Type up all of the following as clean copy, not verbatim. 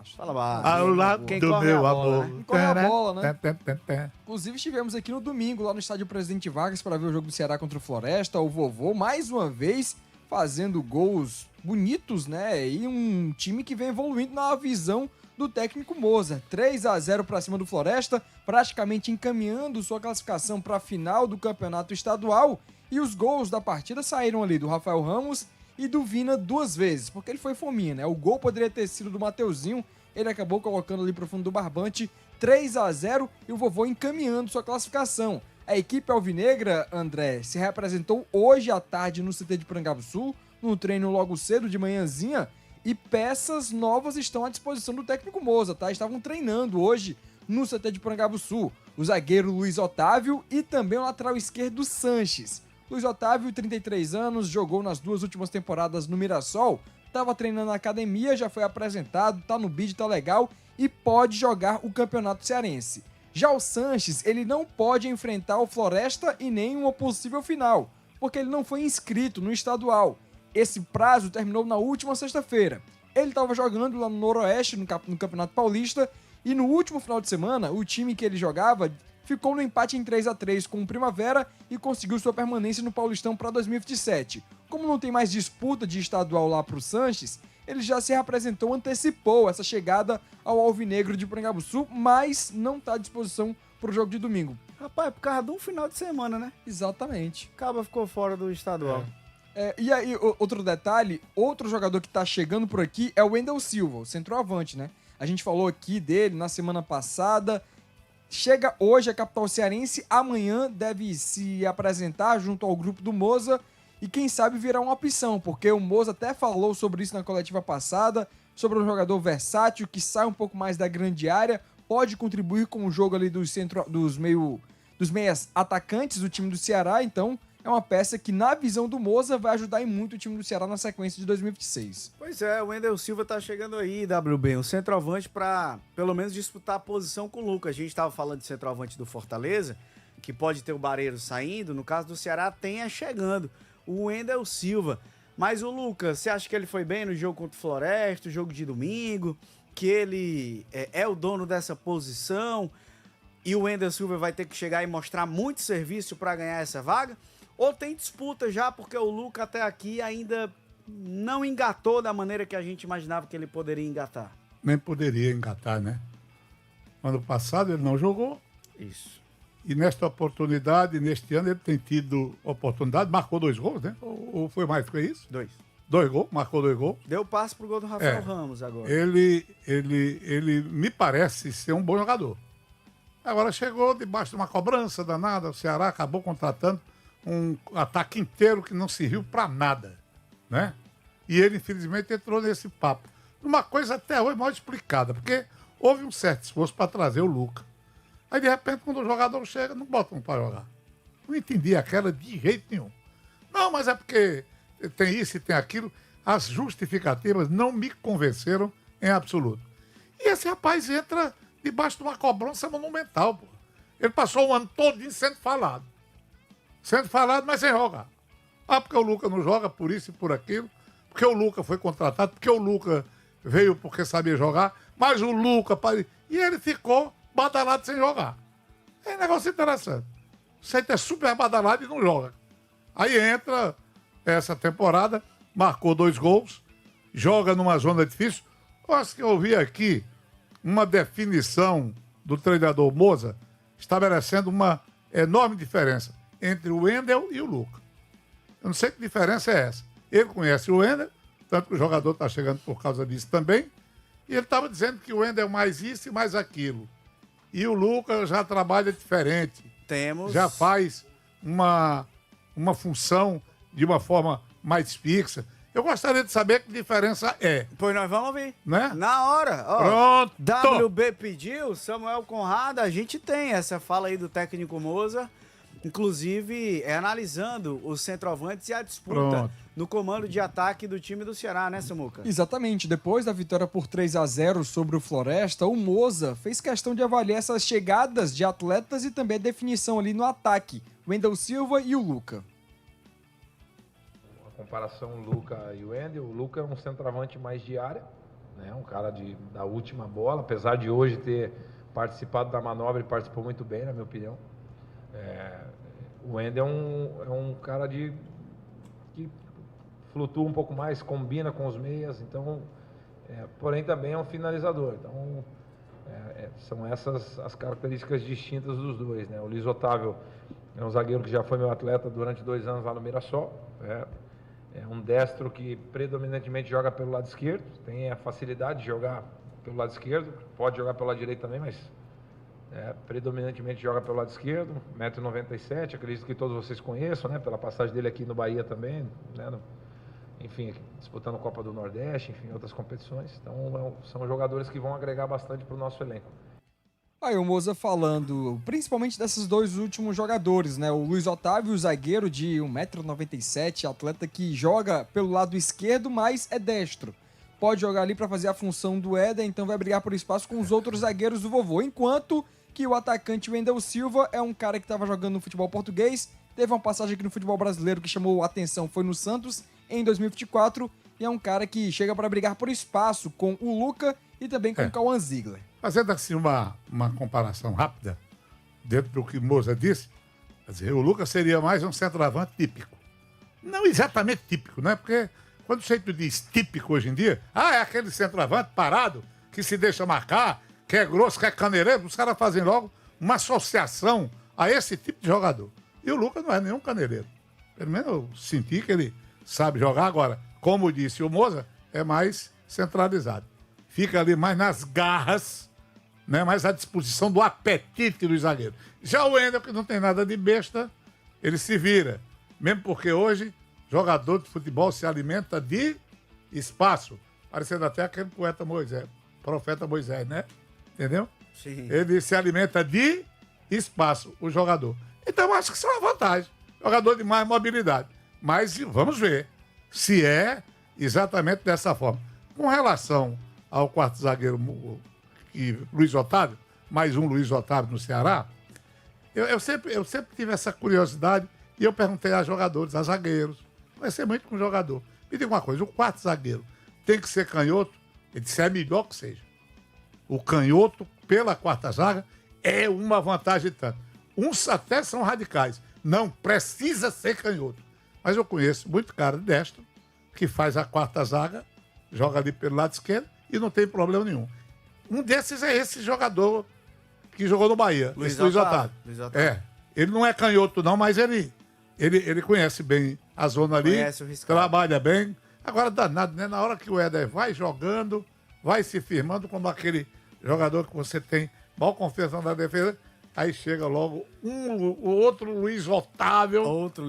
baixo. Fala baixo. Ao lado Quem do corre meu a bola, amor. né? Corre a bola, né? Né? Inclusive, estivemos aqui no domingo, lá no estádio Presidente Vargas, para ver o jogo do Ceará contra o Floresta. O vovô, mais uma vez, fazendo gols bonitos, né? E um time que vem evoluindo na visão do técnico Moza. 3-0 para cima do Floresta, praticamente encaminhando sua classificação para a final do campeonato estadual. E os gols da partida saíram ali do Rafael Ramos e do Vina duas vezes, porque ele foi fominha, né? O gol poderia ter sido do Mateuzinho, ele acabou colocando ali pro fundo do barbante. 3-0 e o vovô encaminhando sua classificação. A equipe alvinegra, André, se representou hoje à tarde no CT de Porangabuçu, no treino logo cedo de manhãzinha, e peças novas estão à disposição do técnico Moza, tá? Estavam treinando hoje no CT de Porangabuçu. O zagueiro Luiz Otávio e também o lateral esquerdo Sanches. Luiz Otávio, 33 anos, jogou nas duas últimas temporadas no Mirassol, estava treinando na academia, já foi apresentado, tá no bid, tá legal e pode jogar o Campeonato Cearense. Já o Sanches, ele não pode enfrentar o Floresta e nem uma possível final, porque ele não foi inscrito no estadual. Esse prazo terminou na última sexta-feira. Ele estava jogando lá no Noroeste, no Campeonato Paulista, e no último final de semana, o time que ele jogava ficou no empate em 3-3 com o Primavera e conseguiu sua permanência no Paulistão para 2027. Como não tem mais disputa de estadual lá para o Sanches, ele já se representou, antecipou essa chegada ao Alvinegro de Porangabuçu, mas não está à disposição para o jogo de domingo. Rapaz, por causa de um final de semana, né? Exatamente. Acaba ficou fora do estadual. E aí, outro detalhe, outro jogador que tá chegando por aqui é o Wendel Silva, o centroavante, né? A gente falou aqui dele na semana passada, chega hoje à capital cearense, amanhã deve se apresentar junto ao grupo do Moza e quem sabe virar uma opção, porque o Moza até falou sobre isso na coletiva passada, sobre um jogador versátil que sai um pouco mais da grande área, pode contribuir com o jogo ali dos meias atacantes do time do Ceará, então é uma peça que, na visão do Moza, vai ajudar em muito o time do Ceará na sequência de 2026. Pois é, o Wendel Silva tá chegando aí, WB, um centroavante pra, pelo menos, disputar a posição com o Lucas. A gente tava falando de centroavante do Fortaleza, que pode ter o Barreiro saindo, no caso do Ceará tem chegando o Wendel Silva. Mas o Lucas, você acha que ele foi bem no jogo contra o Floresta, o jogo de domingo, que ele é o dono dessa posição e o Wendel Silva vai ter que chegar e mostrar muito serviço para ganhar essa vaga? Ou tem disputa já, porque o Lucas até aqui ainda não engatou da maneira que a gente imaginava que ele poderia engatar? Nem poderia engatar, né? Ano passado ele não jogou. Isso. E nesta oportunidade, neste ano, ele tem tido oportunidade, marcou 2 gols, né? Ou foi mais que isso? 2. 2 gols, marcou 2 gols. Deu passe pro gol do Rafael Ramos agora. Ele me parece ser um bom jogador. Agora chegou debaixo de uma cobrança danada, o Ceará acabou contratando um ataque inteiro que não serviu para nada, né? E ele, infelizmente, entrou nesse papo. Uma coisa até hoje mal explicada, porque houve um certo esforço para trazer o Lucas. Aí, de repente, quando o jogador chega, não botam para jogar. Não entendi aquela de jeito nenhum. Não, mas é porque tem isso e tem aquilo. As justificativas não me convenceram em absoluto. E esse rapaz entra debaixo de uma cobrança monumental, pô. Ele passou o ano todo sendo falado. Sendo falado, mas sem jogar. Ah, porque o Lucas não joga por isso e por aquilo. Porque o Lucas foi contratado. Porque o Lucas veio porque sabia jogar. Mas o Lucas... E ele ficou badalado sem jogar. É um negócio interessante. Você é super badalado e não joga. Aí entra essa temporada, marcou 2 gols, joga numa zona difícil. Eu acho que eu ouvi aqui uma definição do treinador Moza estabelecendo uma enorme diferença entre o Wendel e o Lucas. Eu não sei que diferença é essa. Ele conhece o Wendel, tanto que o jogador está chegando por causa disso também, e ele estava dizendo que o Wendel é mais isso e mais aquilo. E o Lucas já trabalha diferente. Já faz uma função de uma forma mais fixa. Eu gostaria de saber que diferença é. Pois nós vamos ouvir. Né? Na hora. Ó, Pronto. WB pediu, Samuel Conrado, a gente tem essa fala aí do técnico Moza, inclusive analisando os centroavantes e a disputa no comando de ataque do time do Ceará, né, Samuca? Exatamente. Depois da vitória por 3-0 sobre o Floresta, o Moza fez questão de avaliar essas chegadas de atletas e também a definição ali no ataque. Wendel Silva e o Luca. Comparação Luca e Wendel. O Luca é um centroavante mais de área, né? Um cara da última bola, apesar de hoje ter participado da manobra e participou muito bem, na minha opinião. O Wendel é um cara que flutua um pouco mais, combina com os meias, então, porém também é um finalizador. Então, são essas as características distintas dos dois, né? O Luiz Otávio é um zagueiro que já foi meu atleta durante 2 anos lá no Mirassol. É um destro que predominantemente joga pelo lado esquerdo, tem a facilidade de jogar pelo lado esquerdo, pode jogar pelo lado direito também, mas predominantemente joga pelo lado esquerdo, 1,97 m, acredito que todos vocês conheçam, né? Pela passagem dele aqui no Bahia também, né? Enfim, disputando a Copa do Nordeste, enfim, outras competições. Então, são jogadores que vão agregar bastante para o nosso elenco. Aí o Moza falando, principalmente desses 2 últimos jogadores, né? O Luiz Otávio, o zagueiro de 1,97 m, atleta que joga pelo lado esquerdo, mas é destro. Pode jogar ali para fazer a função do Éder, então vai brigar por espaço com os outros zagueiros do vovô. Enquanto que o atacante Wendel Silva é um cara que estava jogando no futebol português, teve uma passagem aqui no futebol brasileiro que chamou a atenção, foi no Santos em 2024, e é um cara que chega para brigar por espaço com o Luca e também com o Cauã Ziegler. Fazendo assim uma comparação rápida, dentro do que o Moza disse, quer dizer, o Lucas seria mais um centroavante típico. Não exatamente típico, né? Porque quando você diz típico hoje em dia, é aquele centroavante parado, que se deixa marcar, que é grosso, que é caneireiro, os caras fazem logo uma associação a esse tipo de jogador. E o Lucas não é nenhum caneireiro. Pelo menos eu senti que ele sabe jogar. Agora, como disse o Moza, é mais centralizado. Fica ali mais nas garras, né? Mais à disposição do apetite do zagueiro. Já o Wendel, que não tem nada de besta, ele se vira. Mesmo porque hoje, jogador de futebol se alimenta de espaço. Parecendo até aquele poeta Moisés, profeta Moisés, né? Entendeu? Sim. Ele se alimenta de espaço, o jogador. Então, acho que isso é uma vantagem. Jogador de mais mobilidade. Mas vamos ver se é exatamente dessa forma. Com relação ao quarto zagueiro, Luiz Otávio, mais um Luiz Otávio no Ceará, eu sempre tive essa curiosidade e eu perguntei a jogadores, a zagueiros. Conversei muito com o jogador. Me diga uma coisa, o quarto zagueiro tem que ser canhoto? Ele disse, é melhor que seja. O canhoto, pela quarta zaga, é uma vantagem tanto. Uns até são radicais. Não precisa ser canhoto. Mas eu conheço muito cara destro que faz a quarta zaga, joga ali pelo lado esquerdo e não tem problema nenhum. Um desses é esse jogador que jogou no Bahia, Luiz Otávio. Ele não é canhoto não, mas ele conhece bem a zona ali, trabalha bem. Agora, danado, né? Na hora que o Éder vai jogando, vai se firmando como aquele jogador que você tem maior confiança na defesa, aí chega logo o outro Luiz Otávio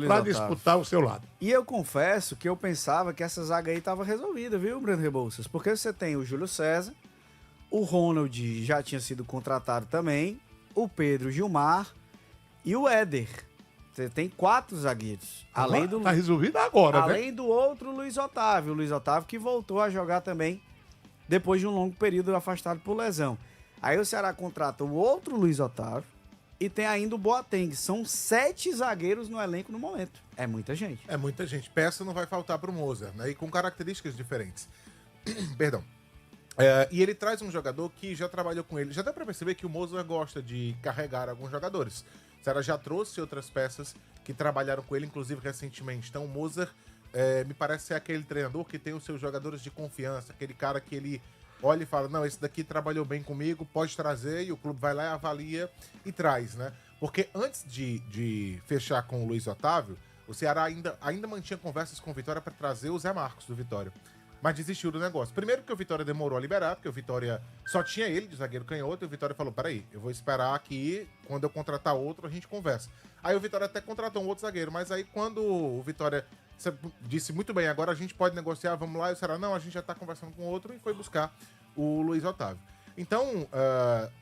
para disputar o seu lado. E eu confesso que eu pensava que essa zaga aí estava resolvida, viu, Breno Rebouças? Porque você tem o Júlio César, o Ronald já tinha sido contratado também, o Pedro Gilmar e o Éder. Você tem 4 zagueiros. Além do... Tá resolvido agora, além do outro Luiz Otávio. O Luiz Otávio que voltou a jogar também depois de um longo período afastado por lesão. Aí o Ceará contrata o outro Luiz Otávio e tem ainda o Boateng. São 7 zagueiros no elenco no momento. É muita gente. É muita gente. Peça não vai faltar pro Moza, né? E com características diferentes. Perdão. E ele traz um jogador que já trabalhou com ele. Já dá pra perceber que o Moza gosta de carregar alguns jogadores. O Ceará já trouxe outras peças que trabalharam com ele, inclusive recentemente. Então o Moza me parece ser aquele treinador que tem os seus jogadores de confiança, aquele cara que ele olha e fala, não, esse daqui trabalhou bem comigo, pode trazer, e o clube vai lá e avalia e traz, né? Porque antes de fechar com o Luiz Otávio, o Ceará ainda mantinha conversas com o Vitória para trazer o Zé Marcos do Vitória. Mas desistiu do negócio. Primeiro que o Vitória demorou a liberar, porque o Vitória só tinha ele de zagueiro canhoto, e o Vitória falou, peraí, eu vou esperar aqui, quando eu contratar outro, a gente conversa. Aí o Vitória até contratou um outro zagueiro, mas aí quando o Vitória disse muito bem, agora a gente pode negociar, vamos lá, e o Ceará, não, a gente já tá conversando com outro, e foi buscar o Luiz Otávio. Então,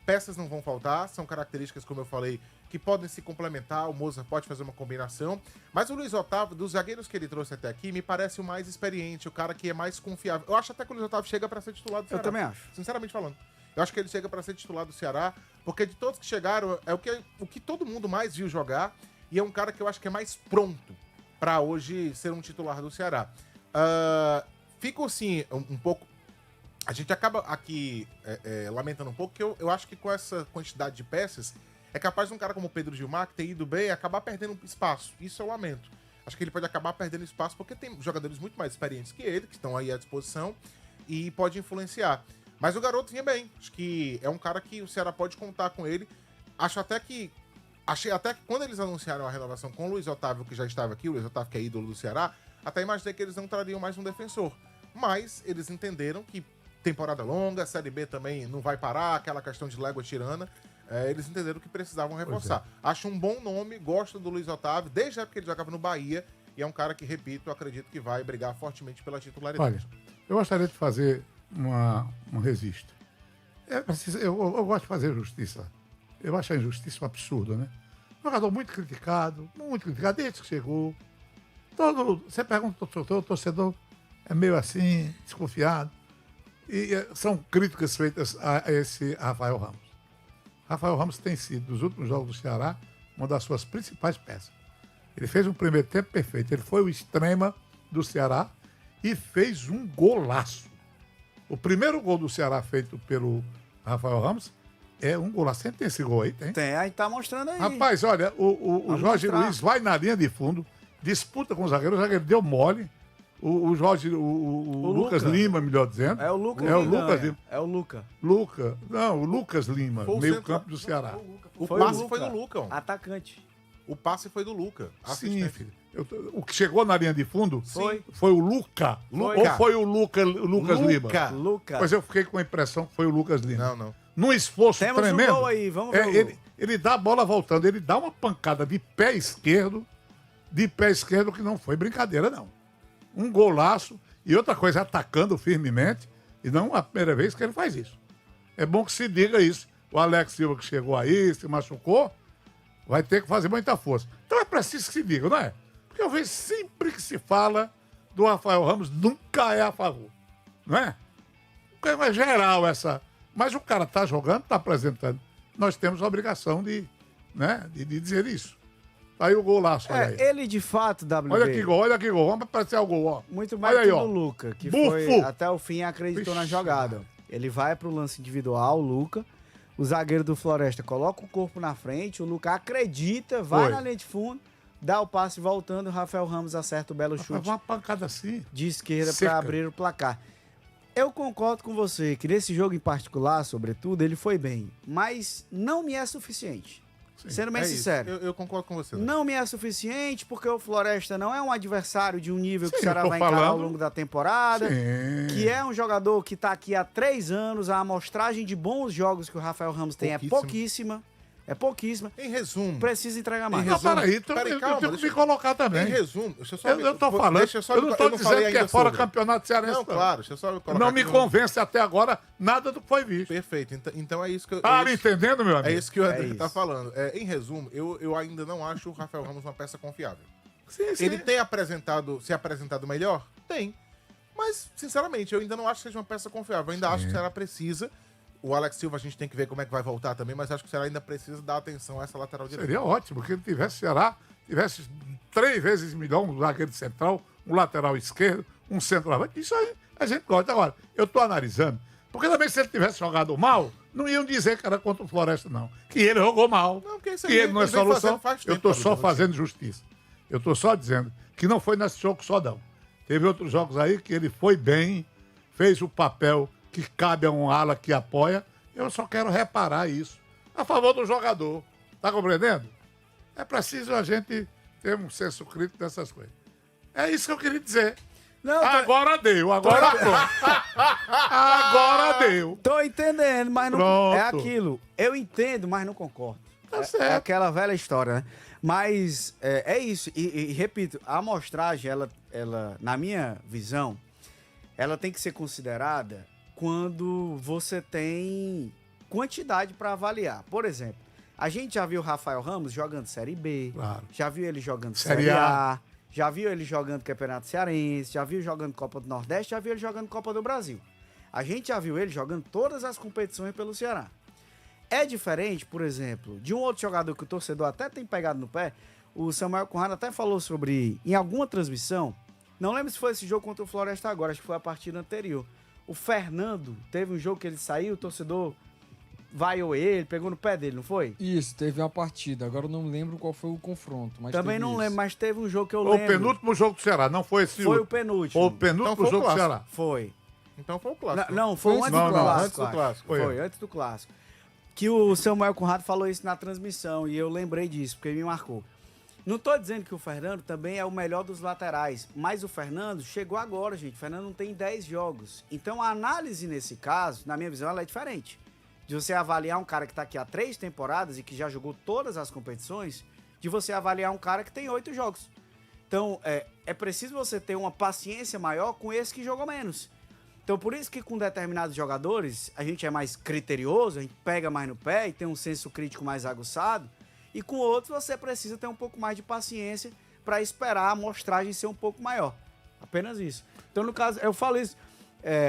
peças não vão faltar, são características, como eu falei, que podem se complementar, o Moza pode fazer uma combinação, mas o Luiz Otávio, dos zagueiros que ele trouxe até aqui, me parece o mais experiente, o cara que é mais confiável. Eu acho até que o Luiz Otávio chega para ser titular do Ceará. Eu também acho. Sinceramente falando. Eu acho que ele chega para ser titular do Ceará, porque de todos que chegaram, é o que todo mundo mais viu jogar, e é um cara que eu acho que é mais pronto para hoje ser um titular do Ceará. Fico, assim, um pouco a gente acaba aqui lamentando um pouco, que eu acho que com essa quantidade de peças, é capaz de um cara como o Pedro Gilmar, que tem ido bem, acabar perdendo espaço. Isso eu lamento. Acho que ele pode acabar perdendo espaço porque tem jogadores muito mais experientes que ele, que estão aí à disposição, e pode influenciar. Mas o garoto vinha bem. Acho que é um cara que o Ceará pode contar com ele. Achei até que quando eles anunciaram a renovação com o Luiz Otávio, que já estava aqui, o Luiz Otávio que é ídolo do Ceará, até imaginei que eles não trariam mais um defensor. Mas eles entenderam que temporada longa, a Série B também não vai parar, aquela questão de légua tirana. Eles entenderam que precisavam reforçar. Acho um bom nome, gosto do Luiz Otávio, desde a época que ele jogava no Bahia, e é um cara que, repito, acredito que vai brigar fortemente pela titularidade. Olha, eu gostaria de fazer um registro. Eu gosto de fazer justiça. Eu acho a injustiça um absurdo, né? Um jogador muito criticado, desde que chegou. Você pergunta ao torcedor, é meio assim, desconfiado. E são críticas feitas a esse Rafael Ramos. Rafael Ramos tem sido, dos últimos jogos do Ceará, uma das suas principais peças. Ele fez um primeiro tempo perfeito. Ele foi o extrema do Ceará e fez um golaço. O primeiro gol do Ceará feito pelo Rafael Ramos é um golaço. Sempre tem esse gol aí, tem? Tem, aí tá mostrando aí. Rapaz, olha, o Jorge Luiz vai na linha de fundo, disputa com o zagueiro deu mole. O Lucas Lima, melhor dizendo. É o Lucas Lima. É o Lucas. O Lucas Lima, meio campo do Ceará. O passe foi do Luca. Atacante. O passe foi do Luca. Sim, filho. O que chegou na linha de fundo foi o Luca. Luca. Ou foi o Lucas Lima? Luca. Pois eu fiquei com a impressão que foi o Lucas Lima. Não. Num esforço Temos tremendo. um gol aí, vamos ver o gol. Ele dá a bola voltando, ele dá uma pancada de pé esquerdo que não foi brincadeira, não. Um golaço e outra coisa, atacando firmemente, e não a primeira vez que ele faz isso. É bom que se diga isso. O Alex Silva que chegou aí, se machucou, vai ter que fazer muita força. Então é preciso que se diga, não é? Porque eu vejo sempre que se fala do Rafael Ramos, nunca é a favor. Não é? É geral essa. Mas o cara tá jogando, tá apresentando. Nós temos a obrigação de dizer isso. Aí o golaço, olha aí. Ele de fato, WB. Olha que gol. Vamos apreciar o gol, ó. Muito mais olha que aí, o Luca, que Bufo. foi até o fim acreditou na Vixe, jogada. Ele vai pro lance individual, o Luca. O zagueiro do Floresta coloca o corpo na frente, o Luca acredita, vai na linha de fundo, dá o passe voltando, o Rafael Ramos acerta o belo chute Uma pancada assim. de esquerda Seca. para abrir o placar. Eu concordo com você que nesse jogo em particular, sobretudo, ele foi bem, mas não me é suficiente. Sendo bem sincero. Eu concordo com você. Não me é suficiente porque o Floresta não é um adversário de um nível que o Ceará eu tô vai encarar ao falando. longo da temporada. Sim. Que é um jogador que está aqui há 3 anos. A amostragem de bons jogos que o Rafael Ramos tem é pouquíssima. É pouquíssima. Em resumo. Precisa entregar mais. Não, peraí, Peraí, eu calma, tenho que deixa me colocar também. Em resumo, deixa eu só... Eu tô falando, deixa eu não tô dizendo que é fora sobre. campeonato cearense. Não, claro, deixa eu só colocar Não aqui me convence até agora nada do que foi visto. Perfeito, então é isso que eu... Tá me entendendo, meu amigo? É isso que o André isso. tá falando. Em resumo, eu ainda não acho o Rafael Ramos uma peça confiável. Sim. Ele tem se apresentado melhor? Tem. Mas, sinceramente, eu ainda não acho que seja uma peça confiável. Eu ainda acho que o Ceará precisa. O Alex Silva a gente tem que ver como é que vai voltar também, mas acho que o Ceará ainda precisa dar atenção a essa lateral direita. Seria ótimo que ele tivesse Ceará, tivesse 3 vezes melhor um zagueiro central, um lateral esquerdo, um centroavante. Isso aí a gente gosta. Agora, eu tô analisando, porque também se ele tivesse jogado mal, não iam dizer que era contra o Floresta, não. Que ele jogou mal, Não, porque isso que aí ele não é ele vem solução. fazendo faz Eu tempo, tô Gabriel, só fazendo justiça. Eu tô só dizendo que não foi nesse jogo só, não. Teve outros jogos aí que ele foi bem, fez o papel que cabe a um ala que apoia. Eu só quero reparar isso. A favor do jogador. Tá compreendendo? É preciso a gente ter um senso crítico dessas coisas. É isso que eu queria dizer. Não, Agora deu, agora pronto. Agora deu. tô entendendo, mas não Pronto. é aquilo. Eu entendo, mas não concordo. Tá certo. É aquela velha história, né? Mas é isso. E repito, a amostragem, ela, na minha visão, ela tem que ser considerada quando você tem quantidade para avaliar. Por exemplo, a gente já viu o Rafael Ramos jogando Série B, Claro. já viu ele jogando Série Série A. A, já viu ele jogando Campeonato Cearense, já viu jogando Copa do Nordeste, já viu ele jogando Copa do Brasil. A gente já viu ele jogando todas as competições pelo Ceará. É diferente, por exemplo, de um outro jogador que o torcedor até tem pegado no pé. O Samuel Conrado até falou sobre, em alguma transmissão, não lembro se foi esse jogo contra o Floresta agora, acho que foi a partida anterior. O Fernando, teve um jogo que ele saiu, o torcedor vaiou ele, pegou no pé dele, não foi? Isso, teve uma partida. Agora eu não lembro qual foi o confronto. Mas Também teve não isso. lembro, mas teve um jogo que eu O lembro. penúltimo jogo do Ceará, não foi esse Foi o último. penúltimo. Foi o penúltimo Então foi o jogo do clássico. Ceará. Foi. Então foi o clássico. Não, foi Foi antes antes do do clássico. antes do acho. clássico. Foi antes do clássico. Que o Samuel Conrado falou isso na transmissão e eu lembrei disso, porque me marcou. Não tô dizendo que o Fernando também é o melhor dos laterais, mas o Fernando chegou agora, gente. O Fernando não tem 10 jogos. Então a análise nesse caso, na minha visão, ela é diferente. De você avaliar um cara que tá aqui há 3 temporadas e que já jogou todas as competições, de você avaliar um cara que tem 8 jogos. Então, é preciso você ter uma paciência maior com esse que jogou menos. Então, por isso que com determinados jogadores, a gente é mais criterioso, a gente pega mais no pé e tem um senso crítico mais aguçado. E com outros, você precisa ter um pouco mais de paciência para esperar a amostragem ser um pouco maior. Apenas isso. Então, no caso, eu falo isso.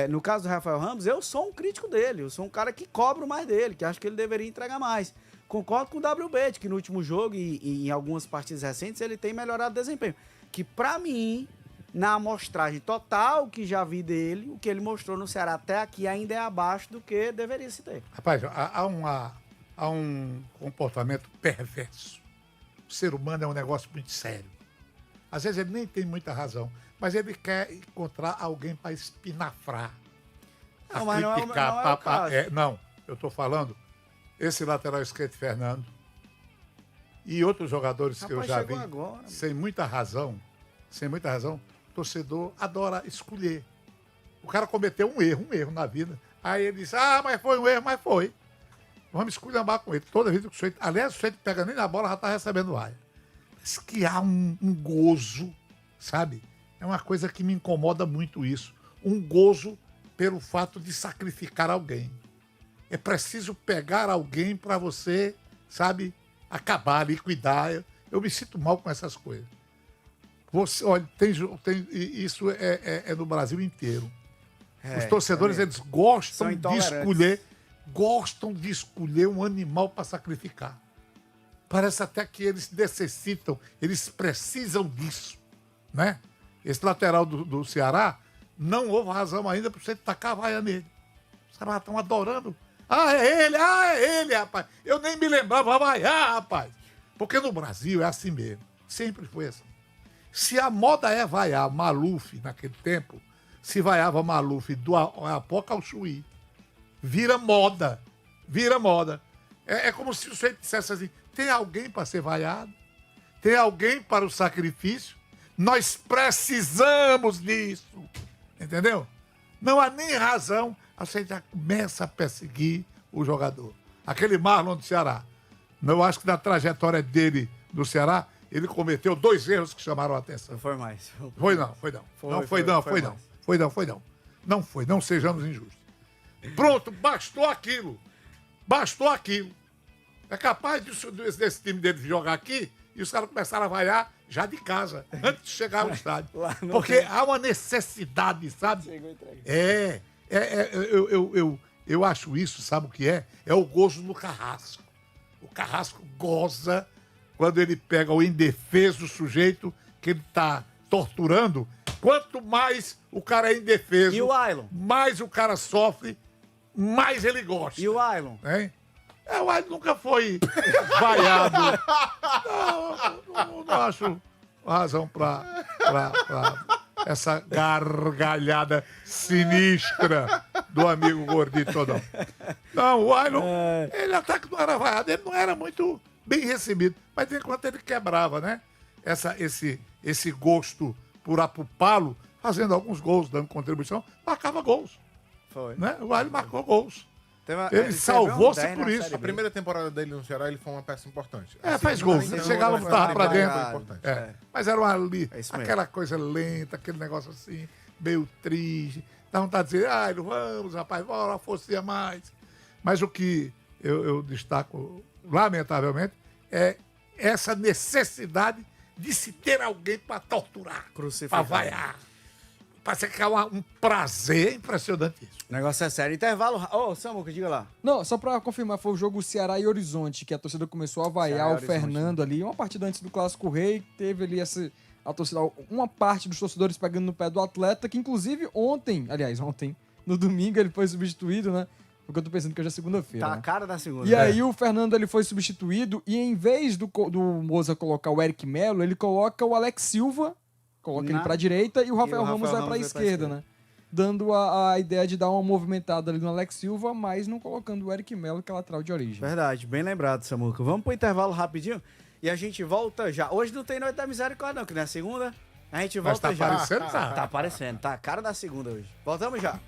No caso do Rafael Ramos, eu sou um crítico dele. Eu sou um cara que cobro mais dele, que acho que ele deveria entregar mais. Concordo com o WB, de que no último jogo e em algumas partidas recentes ele tem melhorado o desempenho. Que pra mim, na amostragem total que já vi dele, o que ele mostrou no Ceará até aqui ainda é abaixo do que deveria se ter. Rapaz, há um comportamento perverso. O ser humano é um negócio muito sério. Às vezes ele nem tem muita razão, mas ele quer encontrar alguém para espinafrar. Não, mas não é o caso. Não, eu estou falando, esse lateral esquerdo Fernando e outros jogadores que eu Rapaz, já chegou vi, agora. sem muita razão, o torcedor adora escolher. O cara cometeu um erro na vida. Aí ele diz, mas foi um erro, mas foi. Vamos esculhambar com ele. Toda vez que o sujeito... Aliás, o sujeito pega nem na bola, já está recebendo raia. Mas que há um gozo, sabe? É uma coisa que me incomoda muito isso. Um gozo pelo fato de sacrificar alguém. É preciso pegar alguém para você, sabe, acabar, liquidar. Eu me sinto mal com essas coisas. Você, olha, isso é no Brasil inteiro. Os torcedores, eles gostam de escolher um animal para sacrificar. Parece até que eles necessitam, eles precisam disso, né? Esse lateral do Ceará, não houve razão ainda para você tacar a vaia nele. Os caras estão adorando. É ele, rapaz. Eu nem me lembrava vaiar, rapaz. Porque no Brasil é assim mesmo. Sempre foi assim. Se a moda é vaiar Maluf naquele tempo, se vaiava Maluf do Apoca ao Chuí. Vira moda. É como se você dissesse assim, tem alguém para ser vaiado? Tem alguém para o sacrifício? Nós precisamos disso. Entendeu? Não há nem razão. Você já começa a perseguir o jogador. Aquele Marlon do Ceará. Eu acho que na trajetória dele do Ceará, ele cometeu 2 erros que chamaram a atenção. Não foi mais. Foi não. Não sejamos injustos. Pronto, bastou aquilo. É capaz desse time dele jogar aqui e os caras começaram a vaiar já de casa, antes de chegar ao estádio. Porque há uma necessidade, sabe? Eu acho isso, sabe o que é? É o gozo no Carrasco. O Carrasco goza quando ele pega o indefeso sujeito que ele está torturando. Quanto mais o cara é indefeso, E o Ailon? mais o cara sofre, mais ele gosta. E o Ailon? Hein? O Ailon nunca foi vaiado. Não acho razão pra essa gargalhada sinistra do amigo gordito, não. Não, o Ailon, ele até que não era vaiado, ele não era muito bem recebido. Mas enquanto ele quebrava, né? Esse gosto por apupá-lo, fazendo alguns gols, dando contribuição, marcava gols. Foi. Né? O Ailon marcou gols. Ele salvou-se por isso. A primeira temporada dele no Ceará, ele foi uma peça importante. Faz gols. Ele chegava, botava pra dentro. Importante. Mas era ali, É isso mesmo. aquela coisa lenta, aquele negócio assim, meio triste. Dá vontade de dizer, vamos, rapaz, bora, força mais. Mas o que eu destaco, lamentavelmente, é essa necessidade de se ter alguém para torturar, para vaiar. Parece que é um prazer impressionante isso. O negócio é sério. Intervalo. Samuca, diga lá. Não, só pra confirmar, foi o jogo Ceará e Horizonte, que a torcida começou a vaiar o Fernando ali. Uma partida antes do Clássico Rei, teve ali a torcida, uma parte dos torcedores pegando no pé do atleta, que inclusive ontem, no domingo ele foi substituído, né? Porque eu tô pensando que hoje é segunda-feira. Tá a né? cara da segunda. E aí o Fernando ele foi substituído e em vez do Moza colocar o Eric Melo, ele coloca o Alex Silva, coloca ele pra direita e o Rafael Ramos vai pra esquerda, né? Dando a ideia de dar uma movimentada ali no Alex Silva, mas não colocando o Eric Melo, que é lateral de origem. Verdade, bem lembrado, Samuca. Vamos pro intervalo rapidinho e a gente volta já. Hoje não tem Noite da Misericórdia não, que não é segunda. A gente Mas volta tá já. aparecendo, tá? Tá aparecendo, tá a cara da segunda hoje. Voltamos já.